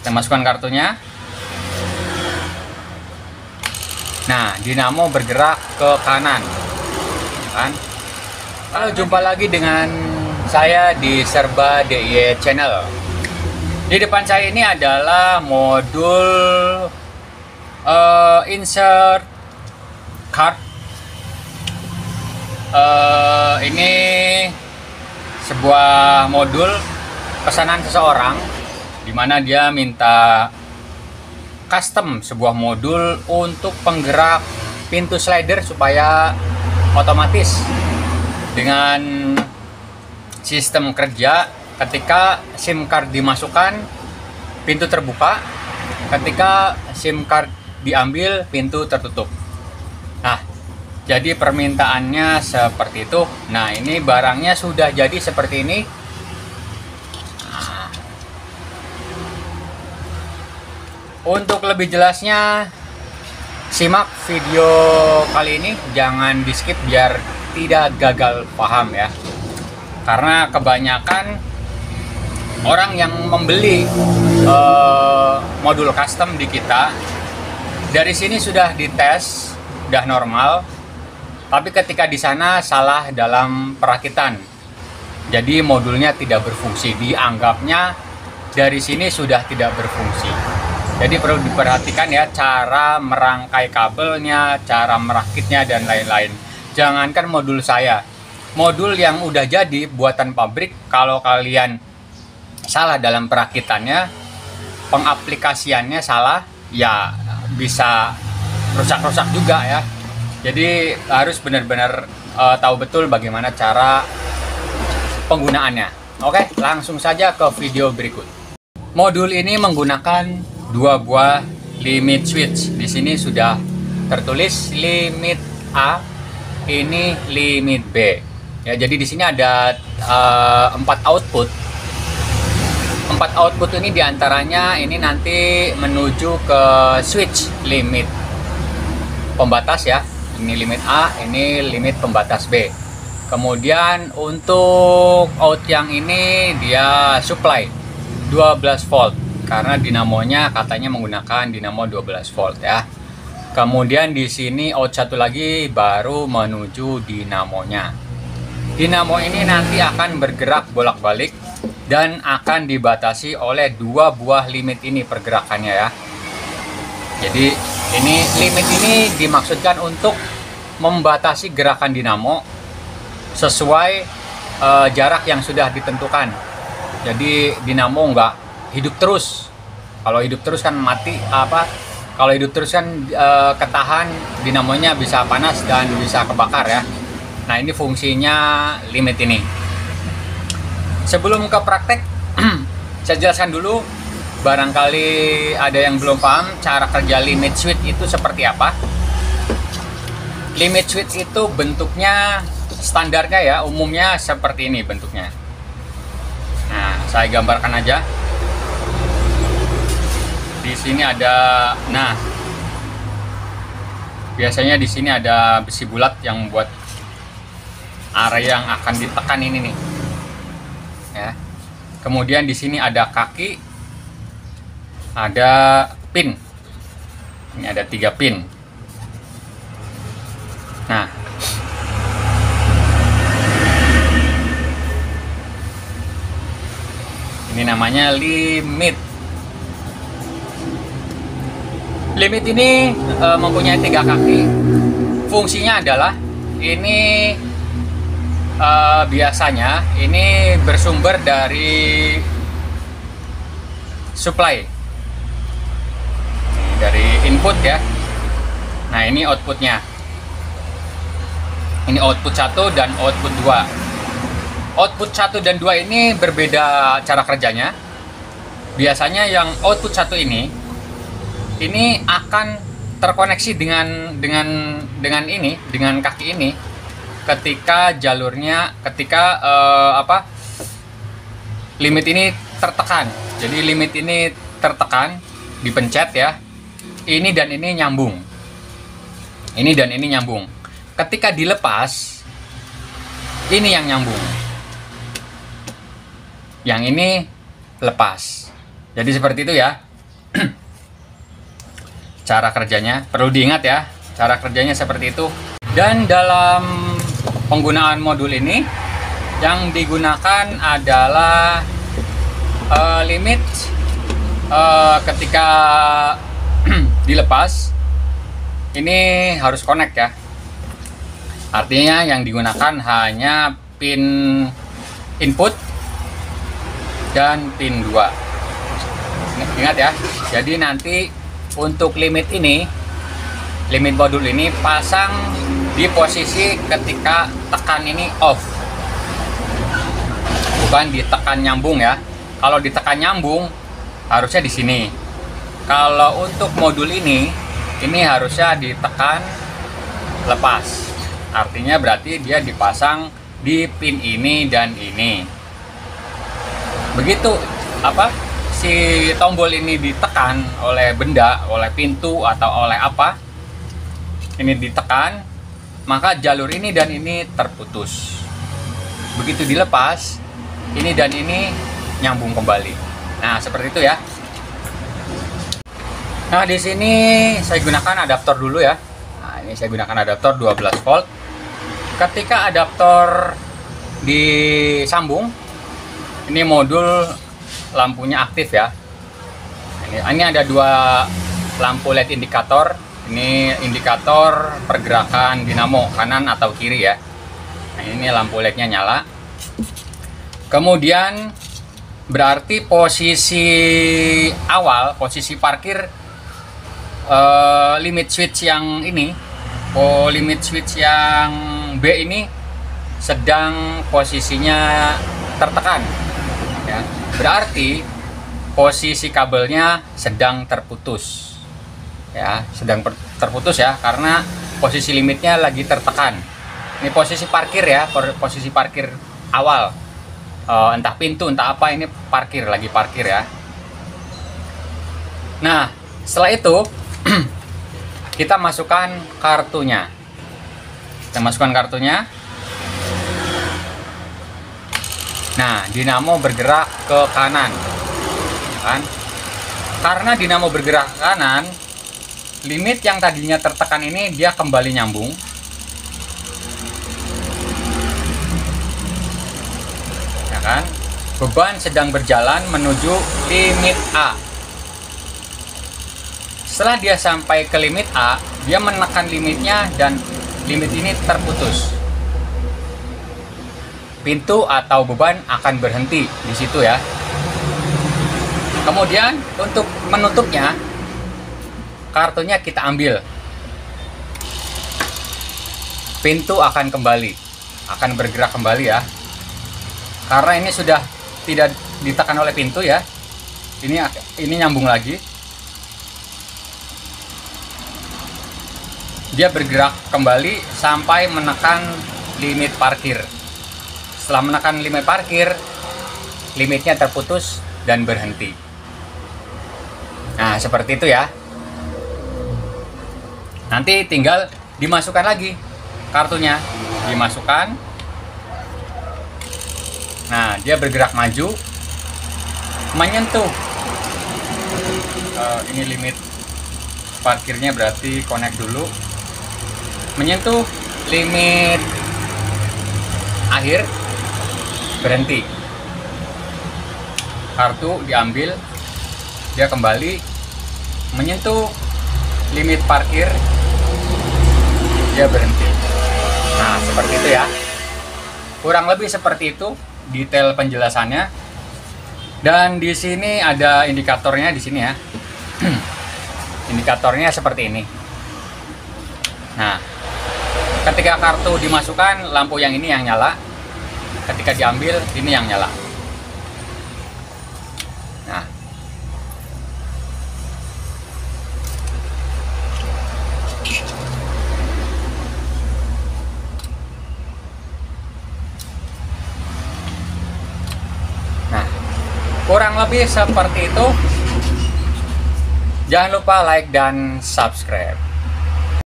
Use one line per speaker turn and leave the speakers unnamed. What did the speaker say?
Saya masukkan kartunya. Nah, dinamo bergerak ke kanan, kan? Halo, jumpa lagi dengan saya di Serba DIY Channel. Di depan saya ini adalah modul insert card. Ini sebuah modul pesanan seseorang, di mana dia minta custom sebuah modul untuk penggerak pintu slider supaya otomatis dengan sistem kerja. Ketika SIM card dimasukkan, pintu terbuka. Ketika SIM card diambil, pintu tertutup. Nah, jadi permintaannya seperti itu. Nah, ini barangnya sudah jadi seperti ini. Nah, untuk lebih jelasnya, simak video kali ini. Jangan di skip biar tidak gagal paham ya. Karena kebanyakan orang yang membeli modul custom di kita, dari sini sudah dites, sudah normal, tapi ketika di sana salah dalam perakitan, jadi modulnya tidak berfungsi. Dianggapnya dari sini sudah tidak berfungsi. Jadi perlu diperhatikan ya, cara merangkai kabelnya, cara merakitnya, dan lain-lain. Jangankan modul saya, modul yang udah jadi buatan pabrik, kalau kalian salah dalam perakitannya, pengaplikasiannya salah, ya bisa rusak-rusak juga ya. Jadi harus benar-benar tahu betul bagaimana cara penggunaannya. Oke, langsung saja ke video berikut. Modul ini menggunakan dua buah limit switch. Di sini sudah tertulis limit A, ini limit B. Ya, jadi di sini ada 4 output. 4 output ini diantaranya ini nanti menuju ke switch limit pembatas ya. Ini limit A, ini limit pembatas B. Kemudian untuk out yang ini dia supply 12 volt karena dinamonya katanya menggunakan dinamo 12 volt ya. Kemudian di sini out satu lagi baru menuju dinamonya. Dinamo ini nanti akan bergerak bolak-balik dan akan dibatasi oleh dua buah limit ini pergerakannya ya. Jadi ini limit ini dimaksudkan untuk membatasi gerakan dinamo sesuai jarak yang sudah ditentukan. Jadi dinamo nggak hidup terus. Kalau hidup terus kan mati apa? Kalau hidup terus kan ketahan, dinamonya bisa panas dan bisa kebakar ya. Nah, ini fungsinya limit ini. Sebelum ke praktek, saya jelaskan dulu, barangkali ada yang belum paham cara kerja limit switch itu seperti apa. Limit switch itu bentuknya standarnya ya, umumnya seperti ini bentuknya. Nah, saya gambarkan aja. Di sini ada, nah, biasanya di sini ada besi bulat yang buat area yang akan ditekan ini nih. Ya. Kemudian di sini ada kaki, ada pin. Ini ada 3 pin. Nah, ini namanya limit. Limit ini mempunyai 3 kaki. Fungsinya adalah ini biasanya ini bersumber dari supply, dari input ya. Nah, ini outputnya. Ini output 1 dan output 2. Output 1 dan 2 ini berbeda cara kerjanya. Biasanya yang output 1 ini akan terkoneksi dengan kaki ini ketika jalurnya, ketika limit ini tertekan. Jadi limit ini tertekan, dipencet ya. Ini dan ini nyambung. Ini dan ini nyambung. Ketika dilepas, ini yang nyambung. Yang ini lepas. Jadi seperti itu ya. Cara kerjanya perlu diingat ya, cara kerjanya seperti itu. Dan dalam penggunaan modul ini yang digunakan adalah limit ketika dilepas ini harus connect ya. Artinya yang digunakan hanya pin input dan pin 2. Ingat ya. Jadi nanti untuk limit modul ini pasang di posisi ketika tekan ini off. Bukan ditekan nyambung ya. Kalau ditekan nyambung harusnya di sini. Kalau untuk modul ini harusnya ditekan lepas. Artinya berarti dia dipasang di pin ini dan ini. Begitu si tombol ini ditekan oleh benda, oleh pintu atau oleh apa, ini ditekan, maka jalur ini dan ini terputus. Begitu dilepas, ini dan ini nyambung kembali. Nah, seperti itu ya. Nah, di sini saya gunakan adaptor dulu ya. Nah, ini saya gunakan adaptor 12 volt. Ketika adaptor disambung, ini modul lampunya aktif ya. Ini ada 2 lampu LED indikator. Ini indikator pergerakan dinamo kanan atau kiri ya. Nah, ini lampu LED-nya nyala. Kemudian berarti posisi awal, posisi parkir limit switch yang ini, limit switch yang B ini sedang posisinya tertekan ya. Berarti posisi kabelnya sedang terputus ya, terputus ya, karena posisi limitnya lagi tertekan. Ini posisi parkir ya, posisi parkir awal, entah pintu entah apa, ini lagi parkir ya. Nah, setelah itu kita masukkan kartunya. Nah, dinamo bergerak ke kanan kan? Karena dinamo bergerak ke kanan, limit yang tadinya tertekan ini dia kembali nyambung. Ya kan? Beban sedang berjalan menuju limit A. Setelah dia sampai ke limit A, dia menekan limitnya dan limit ini terputus. Pintu atau beban akan berhenti di situ ya. Kemudian untuk menutupnya, kartunya kita ambil. Pintu akan bergerak kembali ya. Karena ini sudah tidak ditekan oleh pintu ya. Ini nyambung lagi. Dia bergerak kembali sampai menekan limit parkir. Setelah menekan limit parkir, limitnya terputus dan berhenti. Nah, seperti itu ya. Nanti tinggal dimasukkan lagi kartunya. Dimasukkan. Nah, dia bergerak maju, menyentuh. Ini limit parkirnya, berarti connect dulu. Menyentuh limit akhir, berhenti. Kartu diambil, dia kembali menyentuh limit parkir, dia berhenti. Nah, seperti itu ya. Kurang lebih seperti itu detail penjelasannya. Dan di sini ada indikatornya di sini ya. Indikatornya seperti ini. Nah, ketika kartu dimasukkan, lampu yang ini yang nyala. Ketika diambil, ini yang nyala. Nah, kurang lebih seperti itu. Jangan lupa like dan subscribe.